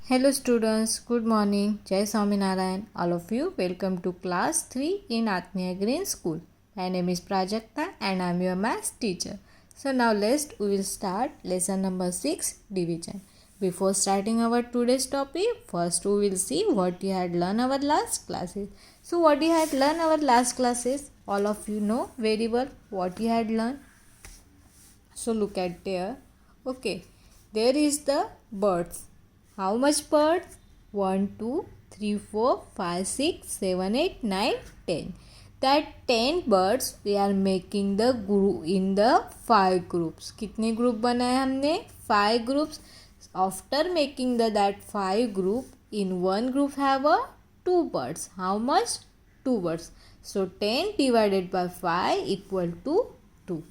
Hello students, good morning. Jai Swaminarayan. All of you, welcome to class 3 in Atmiya Green School. My name is Prajakta and I am your maths teacher. So now we will start lesson number 6, division. Before starting our today's topic, first we will see what you had learned our last classes. So what you had learned our last classes, all of you know very well what you had learned. So look at there. Okay, there is the birds. How much birds? 1, 2, 3, 4, 5, 6, 7, 8, 9, 10. That 10 birds we are making the group in the 5 groups. कितने group बनाए हमने? 5 groups. After making that 5 group, in one group have a 2 birds. How much? 2 birds. So 10 divided by 5 equal to 2.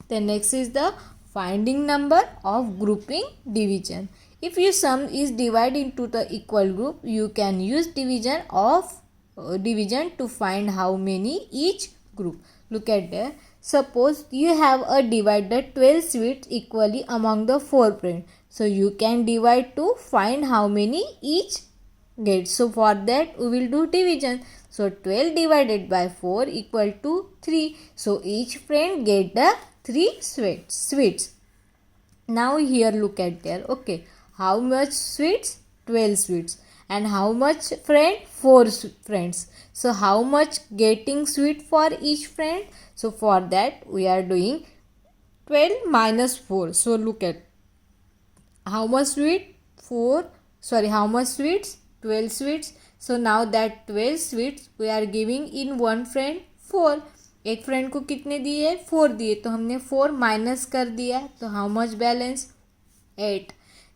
Then next is the finding number of grouping division. If your sum is divided into the equal group, you can use division to find how many each group. Look at there. Suppose you have a divided 12 sweets equally among the 4 friends. So you can divide to find how many each get. So for that we will do division. So 12 divided by 4 equal to 3. So each friend get the 3 sweets. Now here look at there. Okay, how much sweets? 12 sweets. And how much friend? 4 friends. So how much getting sweet for each friend? So for that we are doing 12 minus 4. So look at how much sweet? How much sweets? 12 sweets. So now that 12 sweets we are giving in one friend 4. एक friend को कितने दिए? 4 दिए. तो हमने 4 minus कर दिया. तो how much balance? 8.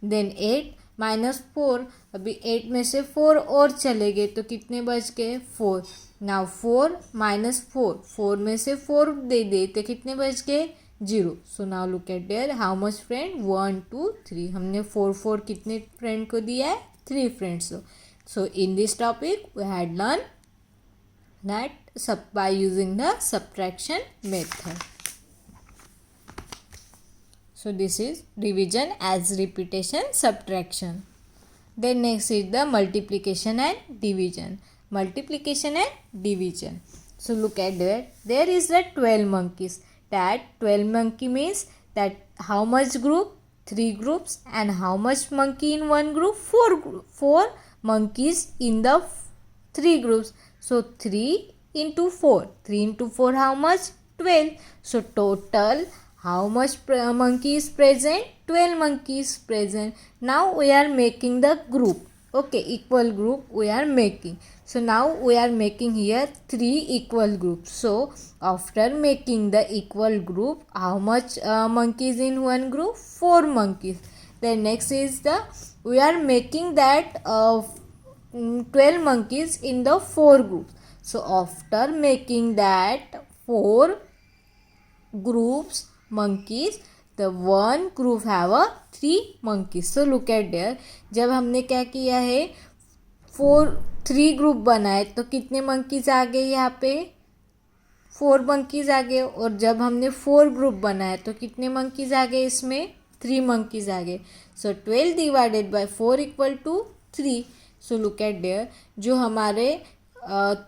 Then 8 minus 4. अभी 8 में से 4 और चले गए तो कितने बच गए? 4. नाउ 4 माइनस 4 में से 4 दे दे तो कितने बच गए? 0. So now look at there. How much friend? 1 2 3. हमने 4 कितने फ्रेंड को दिया है? 3 friends. So in this topic we had learn that by using the subtraction method. So this is division as repetition, subtraction. Then next is the multiplication and division. Multiplication and division. So look at there. There is the 12 monkeys. That 12 monkey means that how much group? 3 groups. And how much monkey in one group? 4 monkeys in the 3 groups. So 3 into 4. 3 into 4 how much? 12. So total how much monkey is present? 12 monkeys present. Now we are making the group. Okay, equal group we are making. So now we are making here 3 equal groups. So after making the equal group, how much monkeys in one group? 4 monkeys. Then next is we are making that 12 monkeys in the 4 groups. So after making that 4 groups monkeys, the one group have a 3 monkeys. So look at there. जब हमने क्या किया है 3 group बनाए तो कितने monkeys आ गए यहाँ पे? 4 monkeys आ गए. और जब हमने 4 ग्रुप बनाए तो कितने monkeys आ गए इसमें? 3 monkeys आ गए. So 12 divided by 4 equal to 3. So look at there. जो हमारे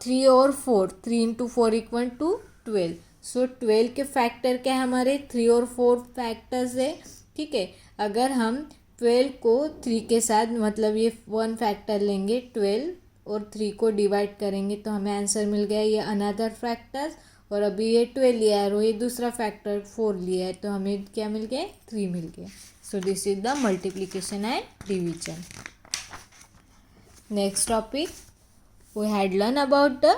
3 और 4, 3 इंटू 4 इक्वल टू 12. सो 12 के फैक्टर क्या है हमारे? 3 और 4 फैक्टर्स है. ठीक है, अगर हम 12 को 3 के साथ मतलब ये 1 फैक्टर लेंगे, 12 और 3 को डिवाइड करेंगे तो हमें आंसर मिल गया ये अनदर फैक्टर्स. और अभी ये 12 लिया है और ये दूसरा फैक्टर 4 लिया है तो हमें क्या मिल गया? 3 मिल गया. So this is the multiplication and division. Next topic we had learned about the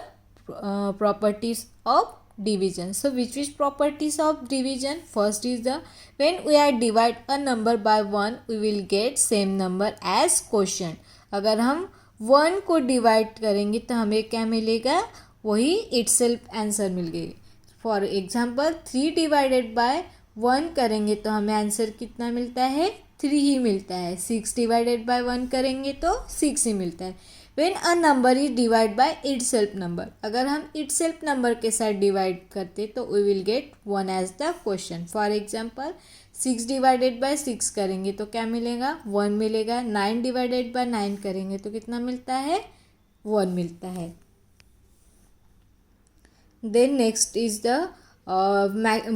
properties of division. So which properties of division? First is when we are divide a number by 1 we will get same number as quotient. अगर हम 1 को divide करेंगे तो हमें क्या मिलेगा? वही itself answer मिल गई. फॉर एग्जाम्पल 3 डिवाइडेड बाय 1 करेंगे तो हमें आंसर कितना मिलता है? 3 ही मिलता है. 6 डिवाइडेड बाय 1 करेंगे तो 6 ही मिलता है. When a number is divide by itself number, अगर हम इटसेल्फ नंबर के साथ डिवाइड करते तो we will get 1 as the question. For example 6 divided by 6 करेंगे तो क्या मिलेगा, 1 मिलेगा। 9 डिवाइडेड बाय 9 करेंगे तो कितना मिलता है, 1 मिलता है। Then next is the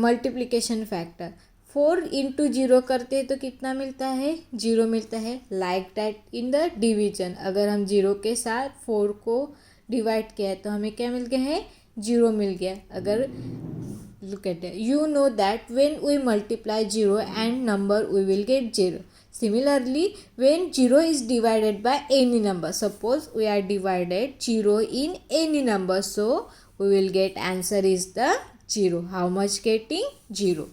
multiplication factor. 4 into 0 करते हैं तो कितना मिलता है, 0 मिलता है। Like that in the division, अगर हम 0 के साथ 4 को डिवाइड किया है तो हमें क्या मिल गया है, 0 मिल गया। अगर look at it, you know that when we multiply 0 and number we will get 0. Similarly, when 0 is divided by any number, suppose we are divided 0 in any number, so we will get answer is the 0. How much getting, 0.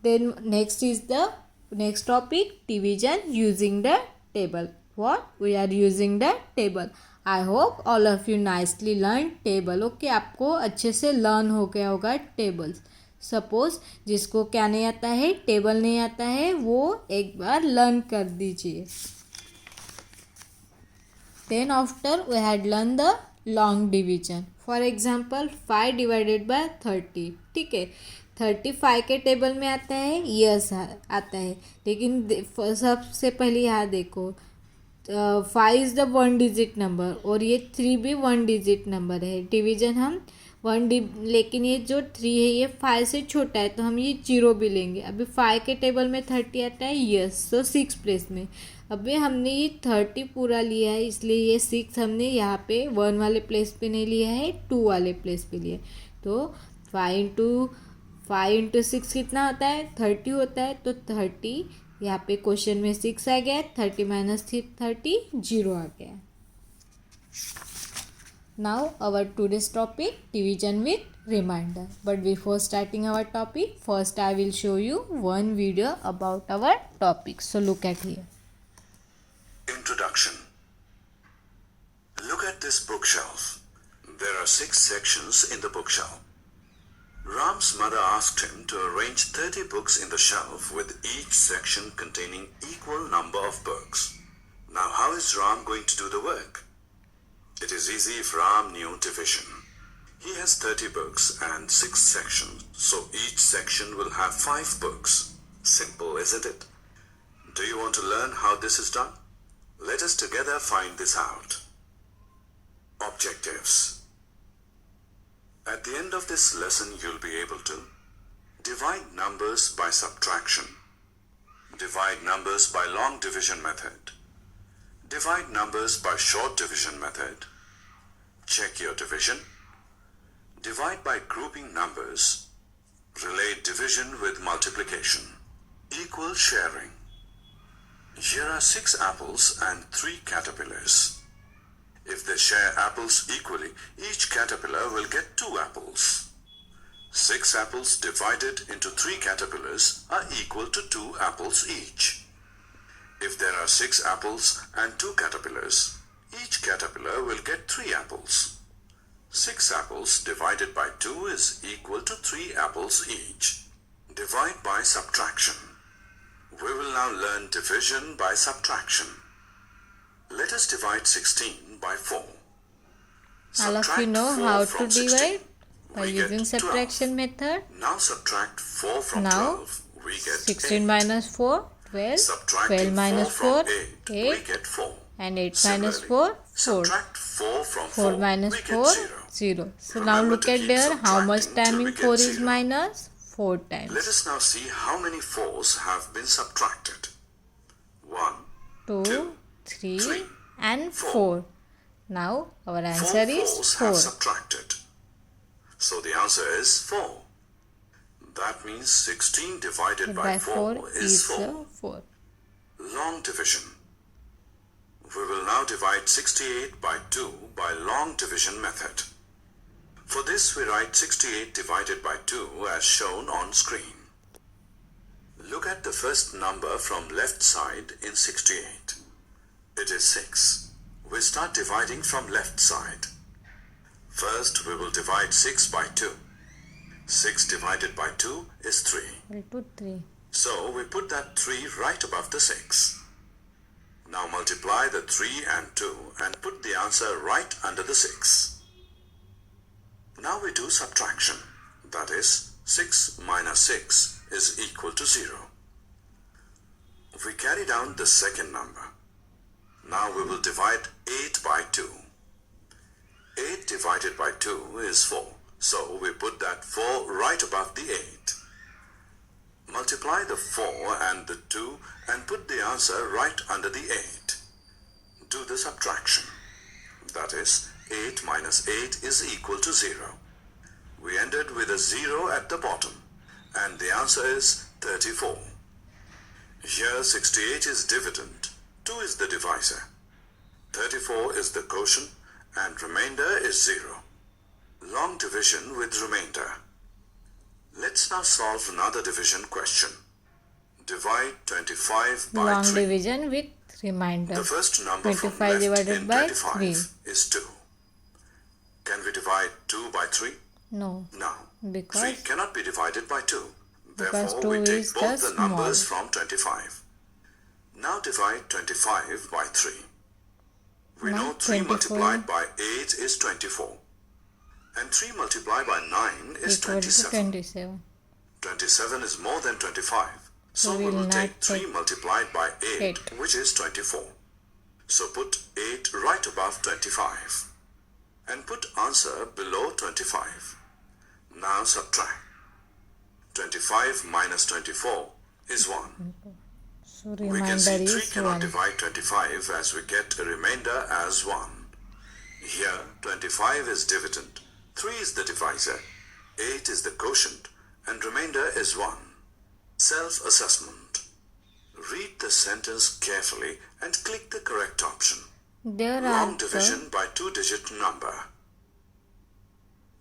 Then next is the next topic, division using the table. What we are using the table. I hope all of you nicely learn table. Okay, आपको अच्छे से learn हो गया होगा tables. Suppose जिसको क्या नहीं आता है, टेबल नहीं आता है, वो एक बार लर्न कर दीजिए। Then after we had learn the long division. For example 5 divided by 30, ठीक है। 35 के टेबल में आता है, यस आता है, लेकिन सबसे पहले यहाँ देखो 5 इज़ द 1 डिजिट नंबर और ये 3 भी 1 डिजिट नंबर है। डिवीजन हम लेकिन ये जो 3 है ये 5 से छोटा है तो हम ये 0 भी लेंगे। अभी 5 के टेबल में 30 आता है, यस, तो 6 प्लेस में। अभी हमने ये 30 पूरा लिया है, इसलिए ये 6 हमने यहाँ पे 1 वाले प्लेस पे नहीं लिया है, 2 वाले प्लेस पे लिया है। तो 5 इंटू 6 कितना होता है, 30 होता है। तो 30 यहाँ पे क्वेश्चन में 6 आ गया, 30 माइनस 30 0 आ गया। Now our today's topic, division with remainder. But before starting our topic, first I will show you one video about our topic, so look at here. Introduction. Look at this bookshelf. There are 6 sections in the bookshelf. Ram's mother asked him to arrange 30 books in the shelf with each section containing equal number of books. Now how is Ram going to do the work? It is easy if Ram knew division. He has 30 books and 6 sections, so each section will have 5 books. Simple, isn't it? Do you want to learn how this is done? Let us together find this out. Objectives. At the end of this lesson, you'll be able to divide numbers by subtraction, divide numbers by long division method, divide numbers by short division method, check your division, divide by grouping numbers, relate division with multiplication, equal sharing. Here are 6 apples and 3 caterpillars. If they share apples equally, each caterpillar will get 2 apples. 6 apples divided into 3 caterpillars are equal to 2 apples each. If there are 6 apples and 2 caterpillars, each caterpillar will get 3 apples. 6 apples divided by 2 is equal to 3 apples each. Divide by subtraction. We will now learn division by subtraction. Let us divide 16 by 4. All of you know how to divide by using subtraction method. Now subtract 4 from Now 12. We get 16 8. minus 4, 12. Subtracting 12 minus 4 4, from 8, we 8. get 4. And 8 Similarly, minus 4, 4. Subtract 4 from 4 4, minus we 4, get 0. 0. So now Remember look to at keep there, how much subtracting till time we in get 4 is 0. minus? 4 Let times. us now see how many 4s have been subtracted. 1, 2, 2, 3 3, and 4. 4. Now our 4 answer is 4s 4. have subtracted. So the answer is 4. That means 16 divided by 4 is 4. 4. Long division. We will now divide 68 by 2 by long division method. For this we write 68 divided by 2 as shown on screen. Look at the first number from left side in 68. It is 6. We start dividing from left side. First we will divide 6 by 2. 6 divided by 2 is 3. We'll put 3. So we put that 3 right above the 6. Now multiply the 3 and 2 and put the answer right under the 6. Now we do subtraction. That is, 6 minus 6 is equal to 0. We carry down the second number. Now we will divide 8 by 2. 8 divided by 2 is 4. So we put that 4 right above the 8. Multiply the 4 and the 2 and put the answer right under the 8. Do the subtraction. That is, 8 minus 8 is equal to 0. We ended with a 0 at the bottom, and the answer is 34. Here 68 is dividend, 2 is the divisor, 34 is the quotient, and remainder is 0. Long division with remainder. Let's now solve another division question. Divide 25 by Long 3. division with remainder. The first number from 25 left divided in by 25 3. is 2. Can we divide 2 by 3? No, No. because 3 cannot be divided by 2. Because Therefore, 2 we take is both the the numbers small. from 25. Now divide 25 by 3. We Now know 3 24 multiplied by 8 is 24. And 3 multiplied by 9 is equal to 27. 27. 27 is more than 25. So So we we will will not take 3 take multiplied by 8, 8. which is 24. So put 8 right above 25. And put answer below 25. Now subtract. 25 minus 24 is 1. So We can remainder see 3 is cannot 1. divide 25 as we get a remainder as 1. Here 25 is dividend, 3 is the divisor, 8 is the quotient, and remainder is 1. Self-assessment. Read the sentence carefully and click the correct option. There Long are division by two-digit number.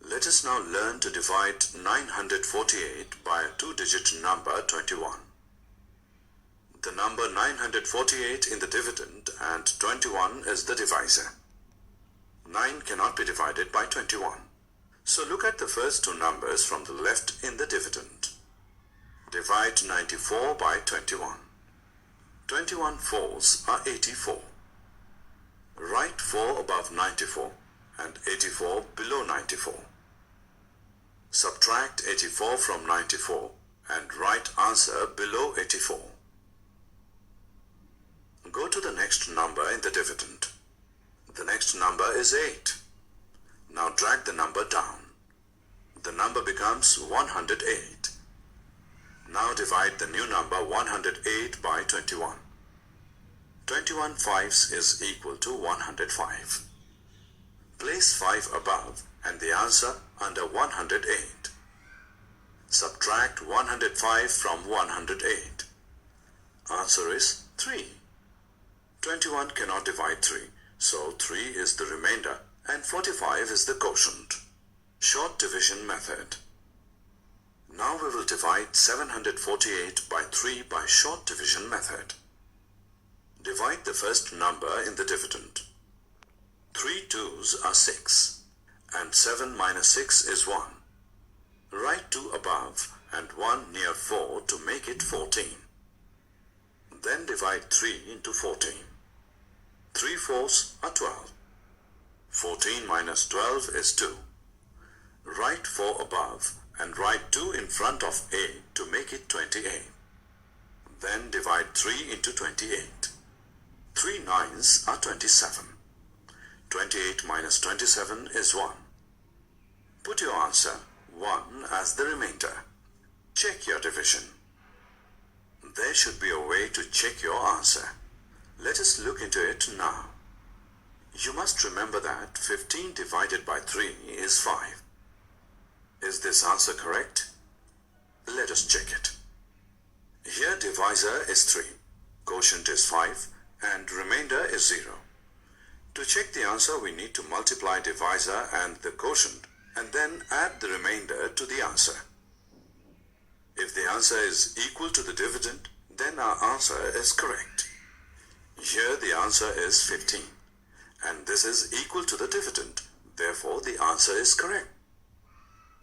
Let us now learn to divide 948 by a two-digit number 21. The number 948 in the dividend and 21 is the divisor. 9 cannot be divided by 21. So look at the first two numbers from the left in the dividend. Divide 94 by 21. 21 fours are 84. Write 4 above 94 and 84 below 94. Subtract 84 from 94 and write answer below 84. Go to the next number in the dividend. The next number is 8. Now drag the number down. The number becomes 108. Now divide the new number 108 by 21. 21 fives is equal to 105. Place 5 above and the answer under 108. Subtract 105 from 108. Answer is 3. 21 cannot divide 3, so 3 is the remainder and 45 is the quotient. Short division method. Now we will divide 748 by 3 by short division method. Divide the first number in the dividend. 3 2s are 6, and 7 minus 6 is 1. Write 2 above and 1 near 4 to make it 14. Then divide 3 into 14. 3 fours are 12. 14 minus 12 is 2. Write 4 above and write 2 in front of 8 to make it 28. Then divide 3 into 28. 3 9s are 27. 28 minus 27 is 1. Put your answer 1 as the remainder. Check your division. There should be a way to check your answer. Let us look into it now. You must remember that 15 divided by 3 is 5. Is this answer correct? Let us check it. Here divisor is 3, quotient is 5, and remainder is 0. To check the answer, we need to multiply divisor and the quotient and then add the remainder to the answer. If the answer is equal to the dividend, then our answer is correct. Here the answer is 15, and this is equal to the dividend. Therefore, the answer is correct.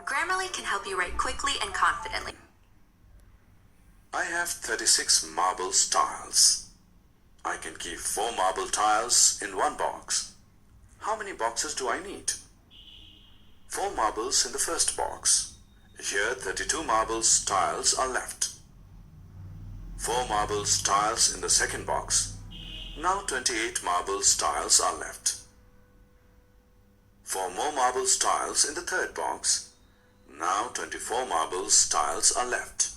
Grammarly can help you write quickly and confidently. I have 36 marble tiles. I can keep 4 marble tiles in one box. How many boxes do I need? 4 marbles in the first box. Here 32 marble tiles are left. 4 marbles tiles in the second box. Now 28 marbles tiles are left. 4 more marbles tiles in the third box. Now 24 marbles tiles are left.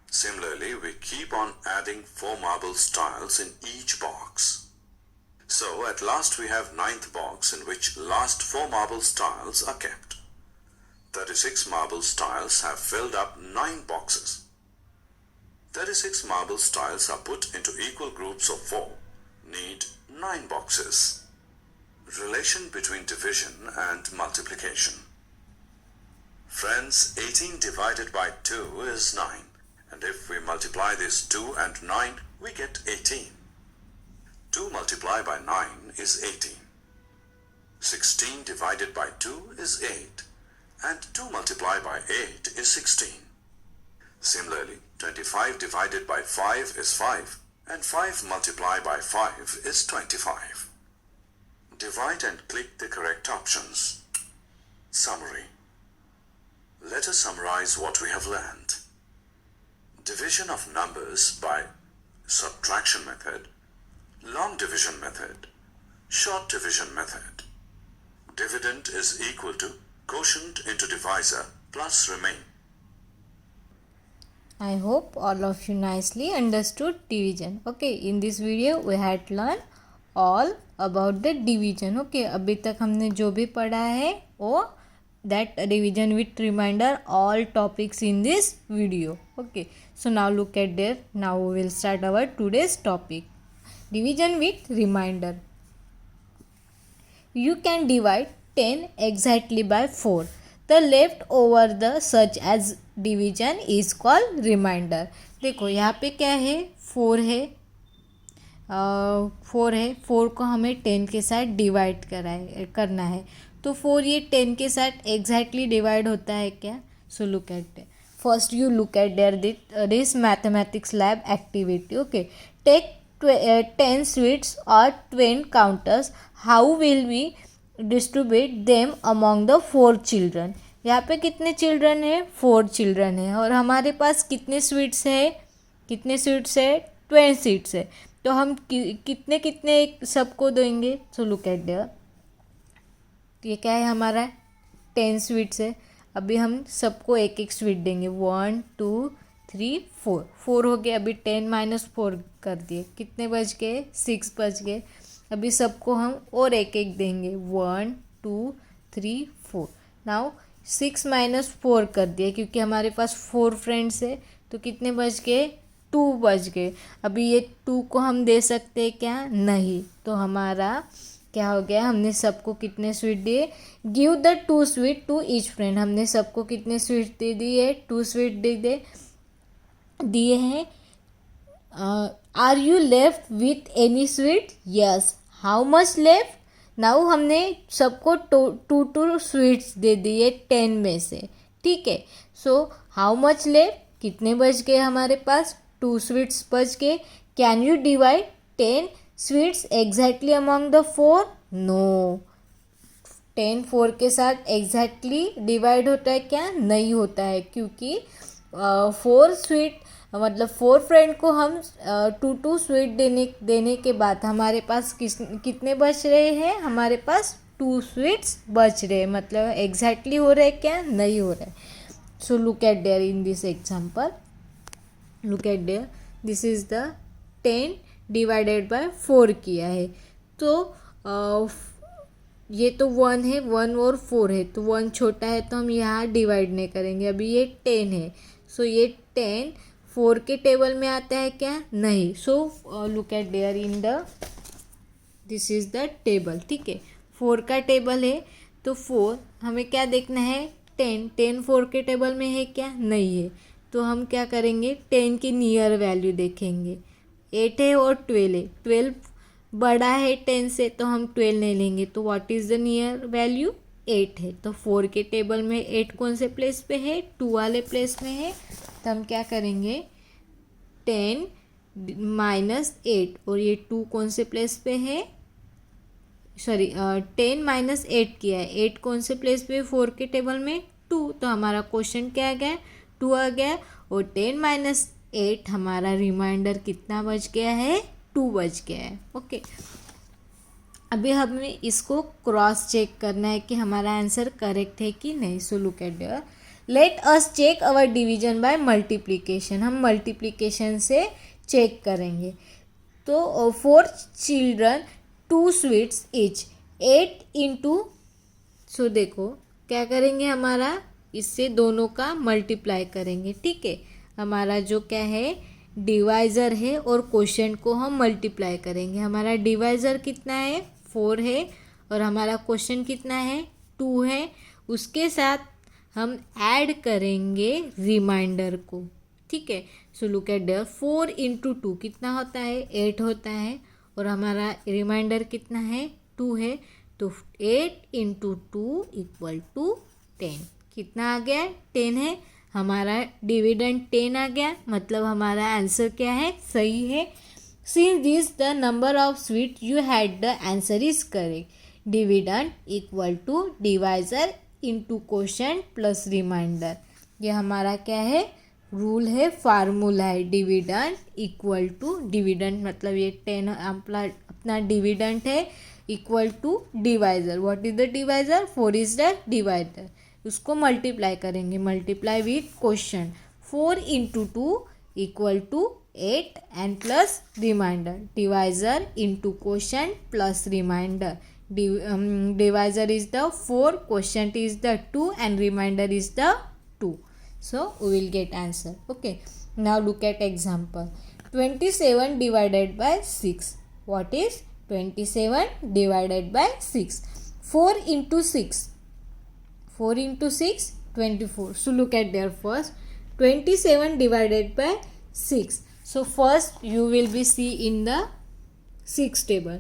Similarly, we keep on adding 4 marbles tiles in each box. So at last we have 9th box in which last 4 marbles tiles are kept. 36 marbles tiles have filled up 9 boxes. 36 marbles tiles are put into equal groups of 4. Need 9 boxes. Relation between division and multiplication. Friends, 18 divided by 2 is 9. And if we multiply this 2 and 9, we get 18. 2 multiplied by 9 is 18. 16 divided by 2 is 8. And 2 multiplied by 8 is 16. Similarly, 25 divided by 5 is 5. And 5 multiplied by 5 is 25. Divide and click the correct options. Summary. Let us summarize what we have learned. Division of numbers by subtraction method, long division method, short division method. Dividend is equal to quotient into divisor plus remain. I hope all of you nicely understood division. Okay, in this video we had learned all about the division. Okay, अभी तक हमने जो भी पढ़ा है वो that division with reminder all topics in this video. Okay, so now look at there. Now we will start our today's topic. Division with reminder. You can divide 10 exactly by 4. The leftover the such as division is called remainder. देखो यहाँ पे क्या है 4 है 4 है 4 को हमें 10 के साथ डिवाइड करना है तो 4 ये 10 के साथ एग्जैक्टली डिवाइड होता है क्या. So look at first you look at there this mathematics lab activity. Okay, take 10 sweets or 20 counters. How will we distribute them among the 4 children? यहाँ पे कितने चिल्ड्रन है 4 चिल्ड्रन है और हमारे पास कितने स्वीट्स है 20 स्वीट्स है तो हम कितने कितने सबको देंगे. सो लुक एट देयर ये क्या है हमारा 10 स्वीट्स है. अभी हम सबको एक एक स्वीट देंगे 1 2 3 4 हो गए. अभी 10 - 4 कर दिए कितने बच गए 6 बच गए. अभी सबको हम और एक एक देंगे 1 2 3 4. नाउ 6 - 4 कर दिए क्योंकि हमारे पास 4 फ्रेंड्स है तो कितने बच गए 2 बच गए. अभी ये 2 को हम दे सकते हैं क्या नहीं तो हमारा क्या हो गया हमने सबको कितने स्वीट दिए. Give the 2 sweet to each friend. हमने सबको कितने स्वीट दे दिए 2 स्वीट दिए हैं. Are you left with any sweet. Yes. How much left. Now हमने सबको 2 स्वीट्स दे दिए 10 में से. ठीक है. सो हाउ मच लेफ्ट कितने बच गए हमारे पास 2 स्वीट्स बच गए. Can you divide 10 sweets exactly among the 4. No. 10 4 के साथ एग्जैक्टली डिवाइड होता है क्या नहीं होता है क्योंकि 4 स्वीट मतलब 4 फ्रेंड को हम 2 स्वीट देने के बाद हमारे पास कितने बच रहे हैं हमारे पास 2 स्वीट्स बच रहे हैं मतलब एग्जैक्टली हो रहा है क्या नहीं हो रहा है. So look at there in this example. Look at there this is the 10 divided by 4 किया है तो ये तो 1 है 1 और 4 है तो 1 छोटा है तो हम यहाँ डिवाइड नहीं करेंगे. अभी ये 10 है सो ये 10 4 के टेबल में आता है क्या नहीं. So look at there in the this is the table. ठीक है 4 का टेबल है तो 4 हमें क्या देखना है 10 4 के टेबल में है क्या नहीं है तो हम क्या करेंगे 10 की नियर वैल्यू देखेंगे. 8 है और 12 है 12 बड़ा है 10 से तो हम 12 नहीं लेंगे तो what is the near value 8 है. तो 4 के टेबल में 8 कौन से प्लेस पे है 2 वाले प्लेस में है तो हम क्या करेंगे 10 - 8 और ये 2 कौन से प्लेस पे है 10 - 8 किया है 8 कौन से प्लेस पे 4 के टेबल में 2 तो हमारा क्वेश्चन क्या आ गया 2 आ गया और 10 - 8 हमारा रिमाइंडर कितना बच गया है, 2 बच गया है। ओके, अभी हमें इसको क्रॉस चेक करना है कि हमारा आंसर करेक्ट है कि नहीं। So look at there, let us check our division by multiplication. हम मल्टीप्लिकेशन से चेक करेंगे। तो 4 children 2 sweets each, 8 into, so देखो क्या करेंगे, हमारा इससे दोनों का मल्टीप्लाई करेंगे। ठीक है, हमारा जो क्या है डिवाइज़र है और क्वोशंट को हम मल्टीप्लाई करेंगे। हमारा डिवाइज़र कितना है, 4 है, और हमारा क्वोशंट कितना है, 2 है। उसके साथ हम ऐड करेंगे रिमाइंडर को। ठीक है, so look at there, 4 into 2 कितना होता है, 8 होता है, और हमारा रिमाइंडर कितना है, 2 है। तो 8 इंटू 2 इक्वल टू 10। कितना आ गया, 10 है। हमारा डिविडेंड 10 आ गया, मतलब हमारा आंसर क्या है, सही है। Since this the number of sweet you had, the answer is correct. Dividend equal to divisor into quotient plus remainder. ये हमारा क्या है, रूल है, फार्मूला है। डिविडेंड इक्वल टू, डिविडेंड मतलब ये 10 अपना डिविडेंड है, equal to divisor. What is the divisor, 4 is the divider. उसको मल्टीप्लाई करेंगे, multiply with quotient. 4 into 2 equal to 8 and plus remainder. Divisor into quotient plus remainder. Divisor is the 4, quotient is the 2, and remainder is the 2. So we will get answer. Okay, now look at example. 27 divided by 6. What is 27 divided by 6? 4 into 6. 4 into 6, 24. So look at there first. 27 divided by 6. So first you will be see in the 6 table.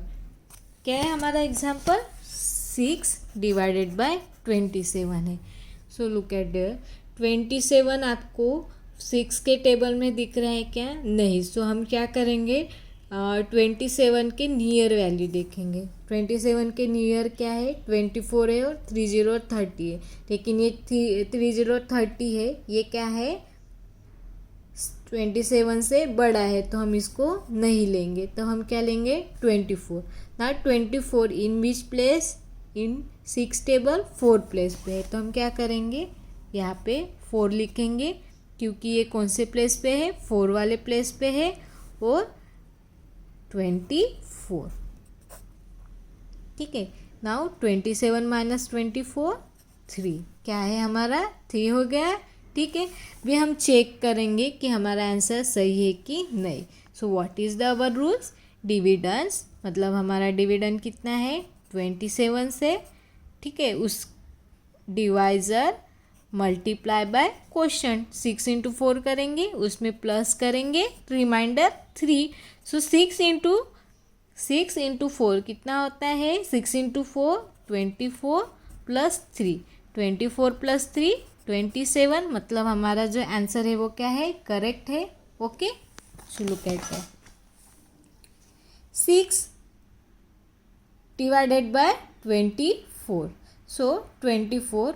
क्या है हमारा example, 6 divided bye 27 है। So look at there, 27 आपको 6 के table में दिख रहा है क्या, नहीं। सो हम क्या करेंगे, 27 के नियर वैल्यू देखेंगे। 27 के नियर क्या है, 24 है, और 30 और 30 है। लेकिन ये 30 और 30 है, ये क्या है 27 से बड़ा है, तो हम इसको नहीं लेंगे। तो हम क्या लेंगे, 24। ना 24 in which place, in 6 table 4 place पे है, तो हम क्या करेंगे, यहाँ पे 4 लिखेंगे, क्योंकि ये कौन से प्लेस पे है, 4 वाले प्लेस पे है, और 24। ठीक है, नाउ 27 माइनस 24, 3। क्या है हमारा, 3 हो गया। ठीक है, भी हम चेक करेंगे कि हमारा आंसर सही है कि नहीं। So what is the our rules, dividends, मतलब हमारा डिविडेंड कितना है, 27 से। ठीक है, उस divisor multiply by quotient, 6 into 4 करेंगे, उसमें प्लस करेंगे रिमाइंडर 3। सो 6 इंटू 4 कितना होता है, 6 इंटू 4 24 प्लस 3, 24 प्लस 3 27, मतलब हमारा जो आंसर है वो क्या है, करेक्ट है। Okay, so look at that, 6 divided bye 24। सो 24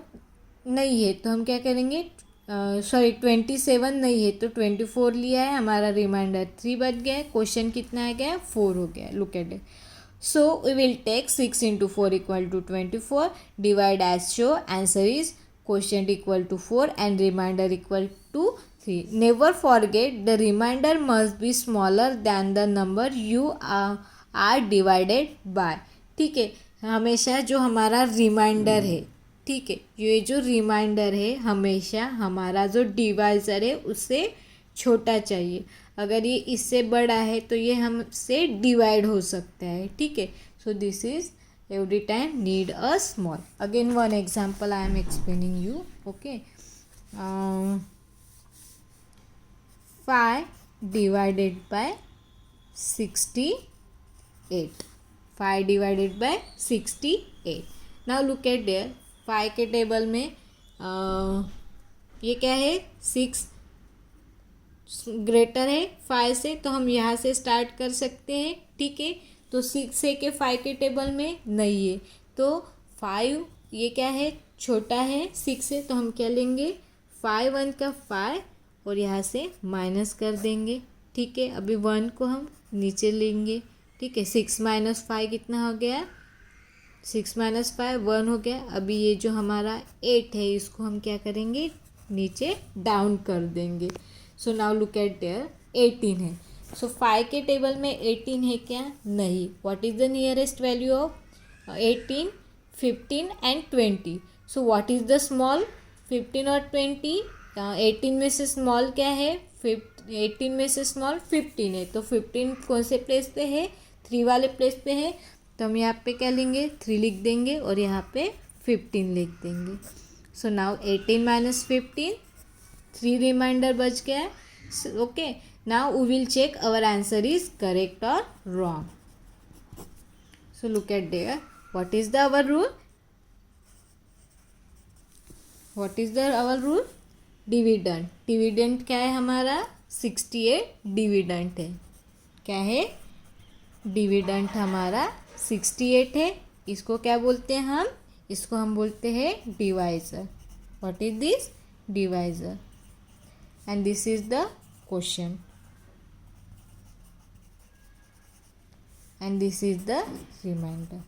नहीं है, तो हम क्या करेंगे, 27 नहीं है, तो 24 लिया है, हमारा रिमाइंडर 3 बच गया है, क्वेश्चन कितना आ गया, 4 हो गया। Look at it, so we will take 6 into 4 equal to 24, divide as show, answer is quotient equal to 4 and remainder equal to 3. Never forget the remainder must be smaller than the number you are divided by. ठीक है, हमेशा जो हमारा reminder है, ठीक है, ये जो रिमाइंडर है हमेशा हमारा जो डिवाइज़र है उससे छोटा चाहिए। अगर ये इससे बड़ा है तो ये हमसे डिवाइड हो सकता है। ठीक है, so this is every time need a small. Again one example I am explaining you. Okay, 5 divided by 68. 5 divided by 68. Now look at there, 5 के टेबल में ये क्या है, 6 ग्रेटर है 5 से, तो हम यहाँ से स्टार्ट कर सकते हैं। ठीक है, तो 6 से के 5 के टेबल में नहीं है, तो 5 ये क्या है, छोटा है 6 से, तो हम क्या लेंगे, 5 1 का 5 और यहाँ से माइनस कर देंगे। ठीक है, अभी 1 को हम नीचे लेंगे। ठीक है, 6 - 5 कितना हो गया? 6 - 5 1 हो गया। अभी ये जो हमारा 8 है इसको हम क्या करेंगे? नीचे डाउन कर देंगे। So now look at there 18 है। सो 5 के टेबल में 18 है क्या? नहीं। What is the nearest value of 18, 15 and 20? So what is the small 15 और 20? 18 में से स्मॉल क्या है? 18 में से स्मॉल 15 है। तो 15 कौन से प्लेस पे है? 3 वाले प्लेस पे है। तो हम यहाँ पे क्या लेंगे? 3 लिख देंगे और यहाँ पे 15 लिख देंगे। सो नाउ 18 - 15, 3 रिमाइंडर बच गया है। Okay, now we will check our answer is correct और wrong. So look at there, what is the our rule? What is the our rule? Dividend. Dividend क्या है हमारा? 68 डिविडेंड है। क्या है? डिविडेंड हमारा 68 है। इसको क्या बोलते हैं हम? इसको हम बोलते हैं divisor. What is this? Divisor. And this is the question and this is the remainder.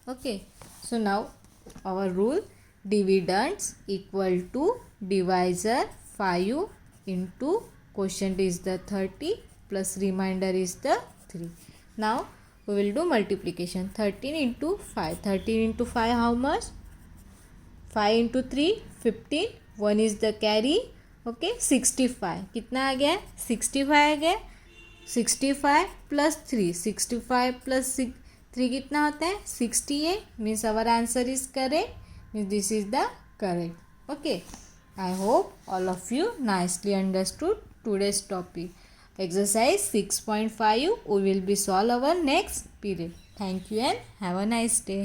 Okay, so now our rule, dividends equal to divisor 5 into quotient is the 30 plus remainder is the 3. Now we will do multiplication. 13 into 5. 13 into 5 how much? 5 into 3 15. 1 is the carry. Okay, 65. कितना आ गया? 65 आ गया। 65 plus 3. 65 plus 3 कितना होता है? 68. Means our answer is correct. Means this is the correct. Okay, I hope all of you nicely understood today's topic. Exercise 6.5 we will be solve our next period. Thank you and have a nice day.